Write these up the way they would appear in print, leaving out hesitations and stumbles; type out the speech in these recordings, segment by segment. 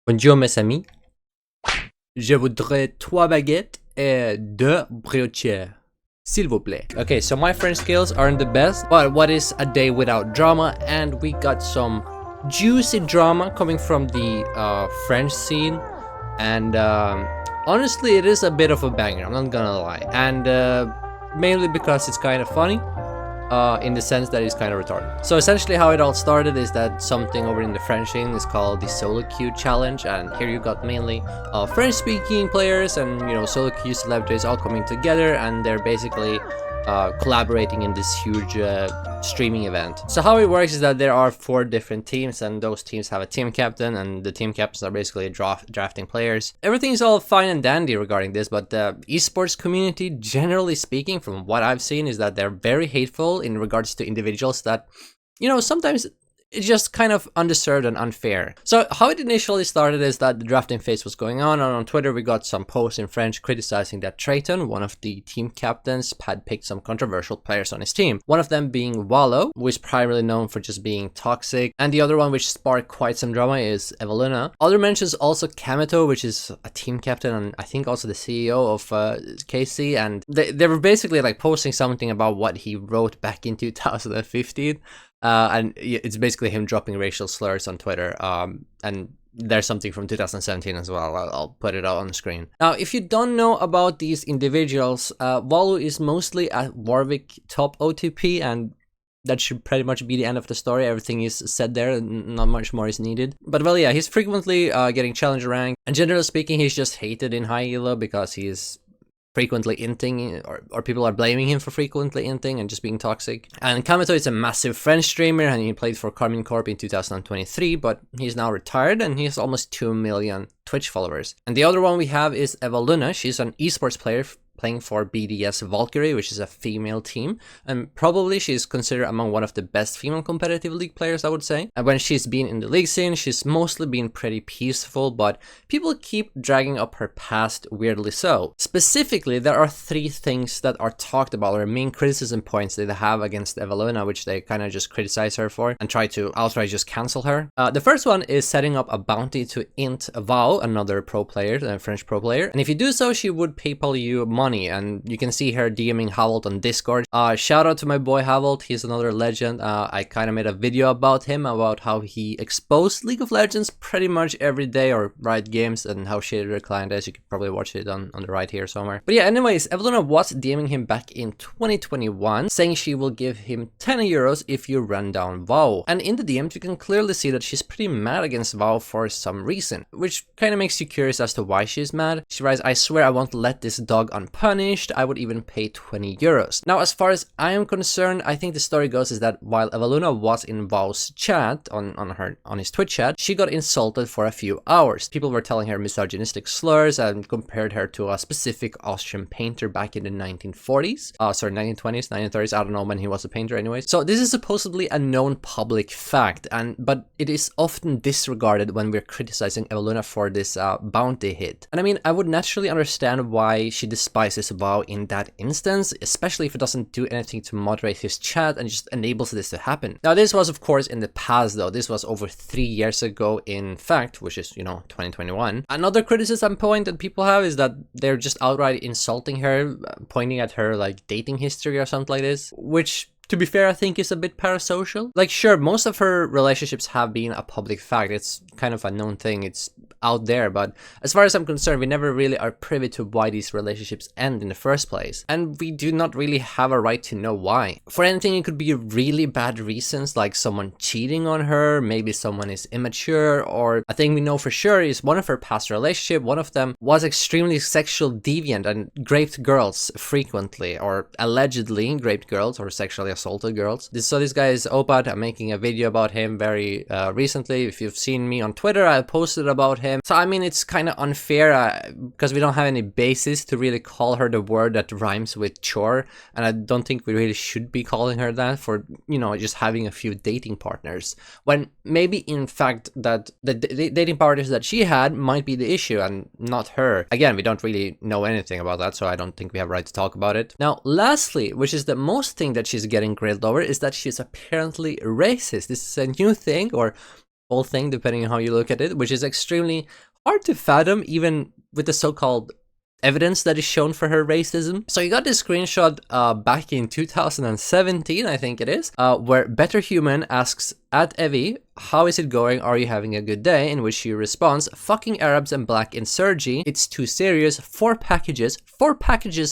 Bonjour mes amis. Je voudrais 3 baguettes et 2 brioches. S'il vous plaît. Okay, so my French skills aren't the best, but what is a day without drama? And we got some juicy drama coming from the French scene. And honestly, it is a bit of a banger, I'm not gonna lie. And mainly because it's kind of funny. In the sense that it's kind of retarded. So essentially how it all started is that something over in the French scene is called the SoloQ challenge, and here you got mainly French speaking players and SoloQ celebrities all coming together, and they're basically collaborating in this huge streaming event. So how it works is that there are 4 different teams, and those teams have a team captain, and the team captains are basically drafting players. Everything's all fine and dandy regarding this, but the esports community, generally speaking, from what I've seen, is that they're very hateful in regards to individuals that, sometimes it's just kind of undeserved and unfair. So how it initially started is that the drafting phase was going on, and on Twitter we got some posts in French criticizing that Trayton, one of the team captains, had picked some controversial players on his team. One of them being Wallo, who is primarily known for just being toxic, and the other one which sparked quite some drama is Evaluna. Other mentions also Kamito, which is a team captain and I think also the CEO of KC, and they were basically like posting something about what he wrote back in 2015. And it's basically him dropping racial slurs on Twitter. And there's something from 2017 as well. I'll put it out on the screen. Now, if you don't know about these individuals, Walu is mostly a Warwick top OTP, and that should pretty much be the end of the story. Everything is said there, and not much more is needed. But well, yeah, he's frequently getting challenger rank, and generally speaking, he's just hated in high elo because he's frequently inting, or people are blaming him for frequently inting and just being toxic. And Kamito is a massive French streamer, and he played for Carmine Corp in 2023, but he's now retired and he has almost 2 million Twitch followers. And the other one we have is Evaluna. She's an esports player playing for BDS Valkyrie, which is a female team, and probably she's considered among one of the best female competitive league players, I would say. And when she's been in the league scene, she's mostly been pretty peaceful, but people keep dragging up her past, weirdly so. Specifically, there are 3 things that are talked about, or main criticism points that they have against Evaluna, which they kind of just criticize her for and try to outright just cancel her. The first one is setting up a bounty to int Vao, another pro player, a French pro player, and if you do so, she would PayPal you money. And you can see her DMing Havolt on Discord. Shout out to my boy Havolt, he's another legend. I kind of made a video about him, about how he exposed League of Legends pretty much every day, or Riot Games, and how shitty their client is. You can probably watch it on the right here somewhere. But yeah, anyways, Evaluna was DMing him back in 2021, saying she will give him 10 euros if you run down Vao. And in the DMs, you can clearly see that she's pretty mad against Vao for some reason, which kind of makes you curious as to why she's mad. She writes, "I swear I won't let this dog unpunished. I would even pay 20 euros. Now, as far as I am concerned, I think the story goes is that while Evaluna was in Vao's chat, on his Twitch chat, she got insulted for a few hours. People were telling her misogynistic slurs and compared her to a specific Austrian painter back in the 1940s. 1920s, 1930s, I don't know when he was a painter anyways. So this is supposedly a known public fact, but it is often disregarded when we're criticizing Evaluna for this bounty hit. And I mean, I would naturally understand why she despises Vao in that instance, especially if it doesn't do anything to moderate his chat and just enables this to happen. Now, this was of course in the past though. This was over 3 years ago in fact, which is 2021. Another criticism point that people have is that they're just outright insulting her, pointing at her like dating history or something like this, which, to be fair, I think is a bit parasocial. Like, sure, most of her relationships have been a public fact. It's kind of a known thing. It's out there. But as far as I'm concerned, we never really are privy to why these relationships end in the first place. And we do not really have a right to know why. For anything, it could be really bad reasons, like someone cheating on her, maybe someone is immature, or a thing we know for sure is one of her past relationships, one of them was extremely sexual deviant and raped girls frequently, or allegedly raped girls or sexually assaulted girls. So this guy is Opad. I'm making a video about him very recently. If you've seen me on Twitter, I posted about him. So I mean, it's kind of unfair because we don't have any basis to really call her the word that rhymes with chore, and I don't think we really should be calling her that for just having a few dating partners, when maybe in fact that the dating partners that she had might be the issue and not her. Again, we don't really know anything about that, so I don't think we have a right to talk about it. Now, lastly, which is the most thing that she's getting grilled over, is that she's apparently racist. This is a new thing, or whole thing, depending on how you look at it, which is extremely hard to fathom, even with the so-called evidence that is shown for her racism. So you got this screenshot back in 2017, I think it is, where Better Human asks at Evie, "How is it going? Are you having a good day?" In which she responds, "Fucking Arabs and black insurgy. It's too serious. 4 packages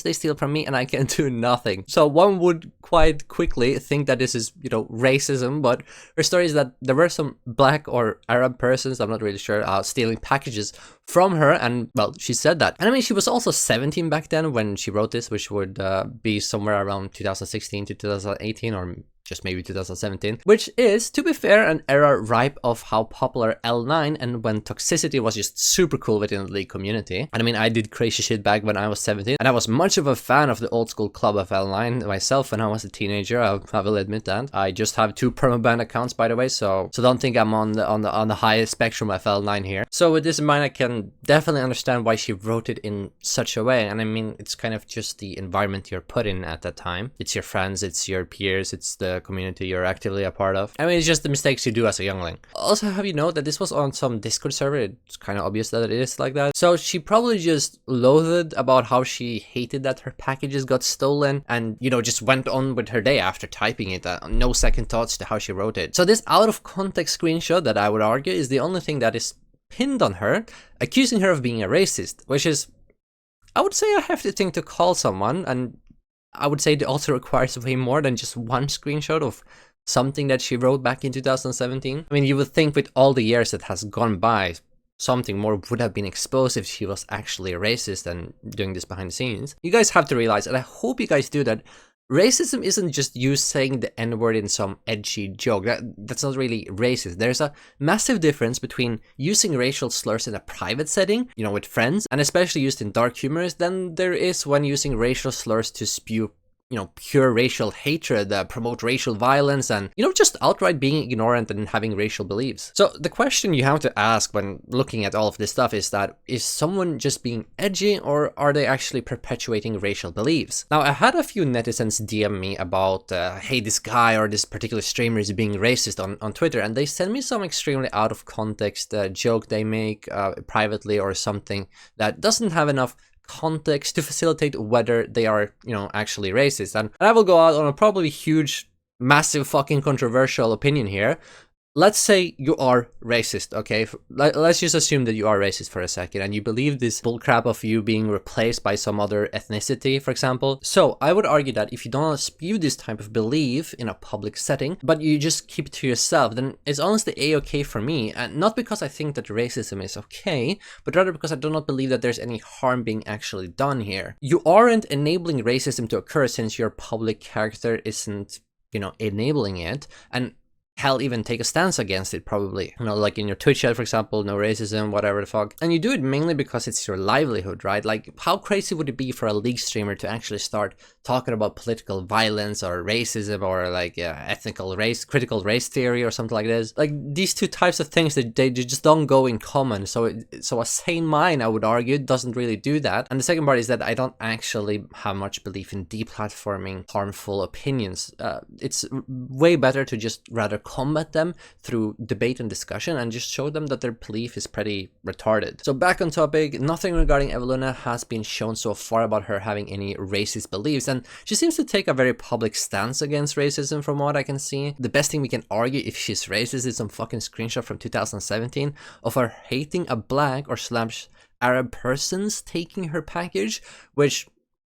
they steal from me and I can do nothing." So one would quite quickly think that this is, you know, racism, but her story is that there were some black or Arab persons, I'm not really sure, stealing packages from her, and well, she said that. And I mean, she was also 17 back then when she wrote this, which would be somewhere around 2016 to 2018, or just maybe 2017, which is, to be fair, an era ripe of how popular L9 and when toxicity was just super cool within the League community. And I mean, I did crazy shit back when I was 17, and I was much of a fan of the old school club of L9 myself when I was a teenager. I will admit that. I just have 2 permaban accounts, by the way, so don't think I'm on the highest spectrum of L9 here. So with this in mind, I can definitely understand why she wrote it in such a way. And I mean, it's kind of just the environment you're put in at that time. It's your friends, it's your peers, it's the community you're actively a part of. I mean, it's just the mistakes you do as a youngling. Also, have you noted that this was on some Discord server? It's kind of obvious that it is like that. So she probably just loathed about how she hated that her packages got stolen, and, you know, just went on with her day after typing it. No second thoughts to how she wrote it. So this out of context screenshot, that I would argue is the only thing that is pinned on her, accusing her of being a racist, which is, I would say, a hefty thing to call someone, and I would say it also requires way more than just one screenshot of something that she wrote back in 2017. I mean, you would think with all the years that has gone by, something more would have been exposed if she was actually a racist and doing this behind the scenes. You guys have to realize, and I hope you guys do, that racism isn't just you saying the N-word in some edgy joke. That's not really racist. There's a massive difference between using racial slurs in a private setting, you know, with friends, and especially used in dark humors, than there is when using racial slurs to spew, you know, pure racial hatred, promote racial violence, and, you know, just outright being ignorant and having racial beliefs. So the question you have to ask when looking at all of this stuff is that, is someone just being edgy, or are they actually perpetuating racial beliefs? Now, I had a few netizens DM me about, hey, this guy or this particular streamer is being racist on Twitter, and they send me some extremely out of context joke they make privately, or something that doesn't have enough context to facilitate whether they are, you know, actually racist. And I will go out on a probably huge, massive, fucking controversial opinion here. Let's say you are racist, okay? Let's just assume that you are racist for a second, and you believe this bullcrap of you being replaced by some other ethnicity, for example. So I would argue that if you don't spew this type of belief in a public setting, but you just keep it to yourself, then it's honestly a-okay for me. And not because I think that racism is okay, but rather because I do not believe that there's any harm being actually done here. You aren't enabling racism to occur since your public character isn't, you know, enabling it, and hell, even take a stance against it, probably. You know, like in your Twitch chat, for example, no racism, whatever the fuck. And you do it mainly because it's your livelihood, right? Like, how crazy would it be for a League streamer to actually start talking about political violence or racism, or like ethnical race, critical race theory or something like this? Like, these two types of things, that they just don't go in common. So a sane mind, I would argue, doesn't really do that. And the second part is that I don't actually have much belief in deplatforming harmful opinions. It's way better to just rather combat them through debate and discussion, and just show them that their belief is pretty retarded. So back on topic, nothing regarding Evaluna has been shown so far about her having any racist beliefs, and she seems to take a very public stance against racism from what I can see. The best thing we can argue if she's racist is some fucking screenshot from 2017 of her hating a black or slash Arab persons taking her package, which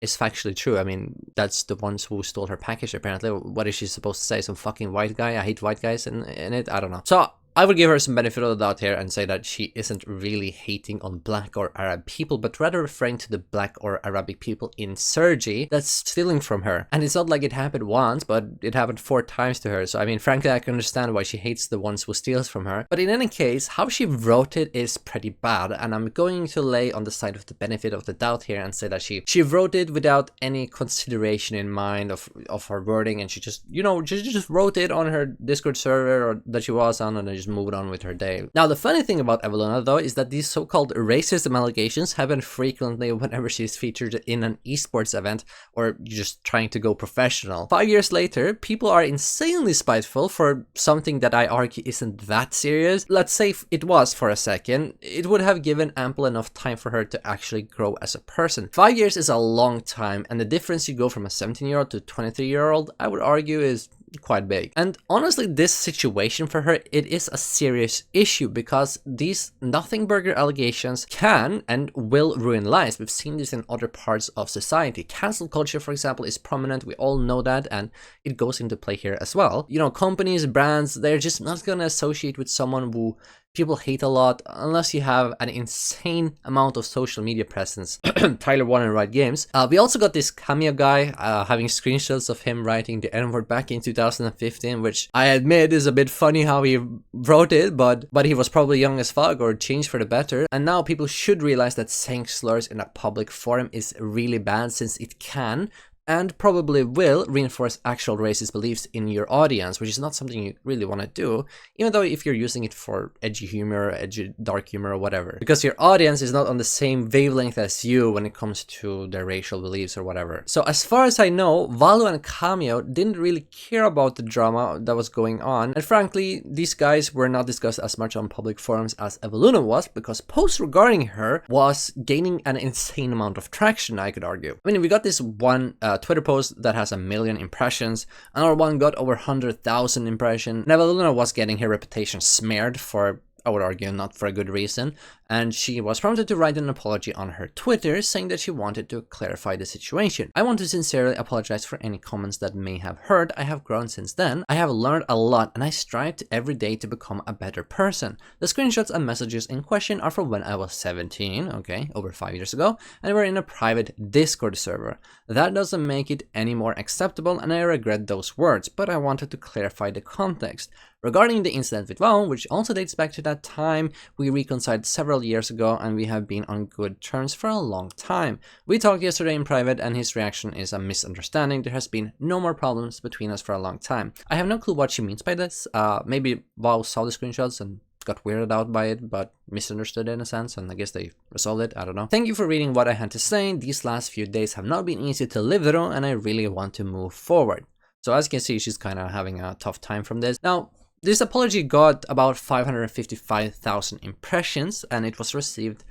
is factually true. I mean, that's the ones who stole her package, apparently. What is she supposed to say? Some fucking white guy? I hate white guys in it? I don't know. So I would give her some benefit of the doubt here and say that she isn't really hating on black or Arab people, but rather referring to the black or Arabic people in Sergi that's stealing from her. And it's not like it happened once, but it happened 4 times to her. So I mean, frankly, I can understand why she hates the ones who steals from her. But in any case, how she wrote it is pretty bad, and I'm going to lay on the side of the benefit of the doubt here and say that she wrote it without any consideration in mind of her wording, and she just, you know, just wrote it on her Discord server or that she was on, and just moved on with her day. Now, the funny thing about Evaluna, though, is that these so-called racism allegations happen frequently whenever she's featured in an esports event or just trying to go professional. 5 years later, people are insanely spiteful for something that I argue isn't that serious. Let's say it was for a second, it would have given ample enough time for her to actually grow as a person. 5 years is a long time, and the difference you go from a 17-year-old to 23-year-old, I would argue, is quite big. And honestly, this situation for her, it is a serious issue because these nothing burger allegations can and will ruin lives. We've seen this in other parts of society. Cancel culture, for example, is prominent. We all know that, and it goes into play here as well. You know, companies, brands, they're just not gonna associate with someone who people hate a lot unless you have an insane amount of social media presence. Tyler won and Riot Games. We also got this Cameo guy having screenshots of him writing the N-word back in 2015, which I admit is a bit funny how he wrote it, but he was probably young as fuck or changed for the better. And now people should realize that saying slurs in a public forum is really bad, since it can and probably will reinforce actual racist beliefs in your audience, which is not something you really want to do, even though if you're using it for edgy humor, edgy dark humor or whatever, because your audience is not on the same wavelength as you when it comes to their racial beliefs or whatever. So as far as I know, Valu and Cameo didn't really care about the drama that was going on, and frankly, these guys were not discussed as much on public forums as Evaluna was, because posts regarding her was gaining an insane amount of traction, I could argue. I mean, we got this one Twitter post that has 1 million impressions, another one got over 100,000 impressions. Evaluna was getting her reputation smeared for, I would argue, not for a good reason, and she was prompted to write an apology on her Twitter, saying that she wanted to clarify the situation. I want to sincerely apologize for any comments that may have hurt. I have grown since then. I have learned a lot, and I strive every day to become a better person. The screenshots and messages in question are from when I was 17, okay, over 5 years ago, and we're in a private Discord server. That doesn't make it any more acceptable, and I regret those words, but I wanted to clarify the context. Regarding the incident with Vaughn, which also dates back to that time, we reconciled several years ago and we have been on good terms for a long time. We talked yesterday in private and his reaction is a misunderstanding. There has been no more problems between us for a long time. I have no clue what she means by this. Maybe Vaughn saw the screenshots and got weirded out by it, but misunderstood in a sense, and I guess they resolved it, I don't know. Thank you for reading what I had to say. These last few days have not been easy to live through and I really want to move forward. So as you can see, she's kind of having a tough time from this. Now, this apology got about 555,000 impressions and it was received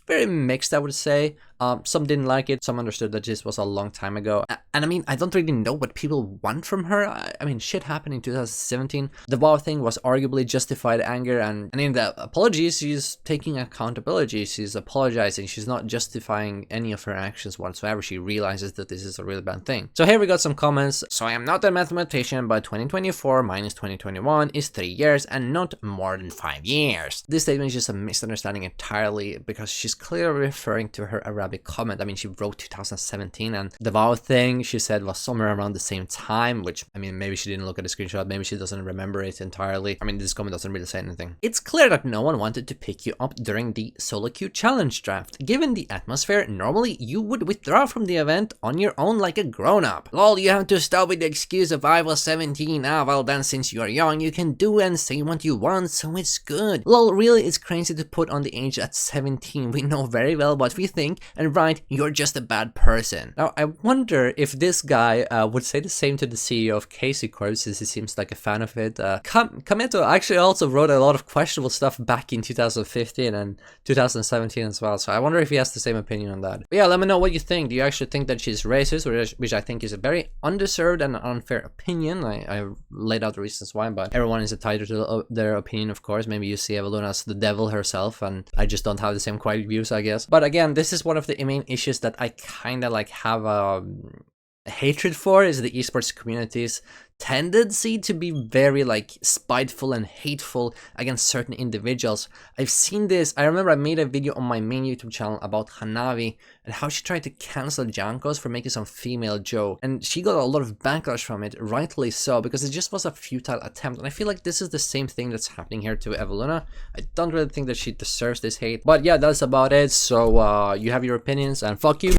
very mixed, I would say. Some didn't like it, some understood that this was a long time ago. And I mean, I don't really know what people want from her. I mean, shit happened in 2017. The WoW thing was arguably justified anger, and in the apologies, she's taking accountability. She's apologizing. She's not justifying any of her actions whatsoever. She realizes that this is a really bad thing. So here we got some comments. So I am not a mathematician, but 2024 minus 2021 is 3 years and not more than 5 years. This statement is just a misunderstanding entirely because she's clearly referring to her Arabic comment. I mean, she wrote 2017, and the vow thing she said was somewhere around the same time, which, I mean, maybe she didn't look at the screenshot, maybe she doesn't remember it entirely. I mean, this comment doesn't really say anything. It's clear that no one wanted to pick you up during the SoloQ challenge draft. Given the atmosphere, normally you would withdraw from the event on your own like a grown-up. Lol, you have to stop with the excuse of I was 17. Ah, well then, since you are young, you can do and say what you want, so it's good. Lol, really, it's crazy to put on the age at 17. We know very well what we think, and right, you're just a bad person. Now, I wonder if this guy would say the same to the CEO of Casey Corp, since he seems like a fan of it. Kameto actually also wrote a lot of questionable stuff back in 2015 and 2017 as well, so I wonder if he has the same opinion on that. But yeah, let me know what you think. Do you actually think that she's racist, which I think is a very undeserved and unfair opinion? I laid out the reasons why, but everyone is entitled to their opinion, of course. Maybe you see Evaluna as the devil herself, and I just don't have the same quiet views, I guess. But again, this is one of the main issues that I kind of like have a hatred for, is the esports community's tendency to be very like spiteful and hateful against certain individuals. I've seen this. I remember I made a video on my main YouTube channel about Hanavi and how she tried to cancel Jankos for making some female joke, and she got a lot of backlash from it, rightly so, because it just was a futile attempt. And I feel like this is the same thing that's happening here to Evaluna. I don't really think that she deserves this hate, but yeah, that's about it. So you have your opinions, and fuck you.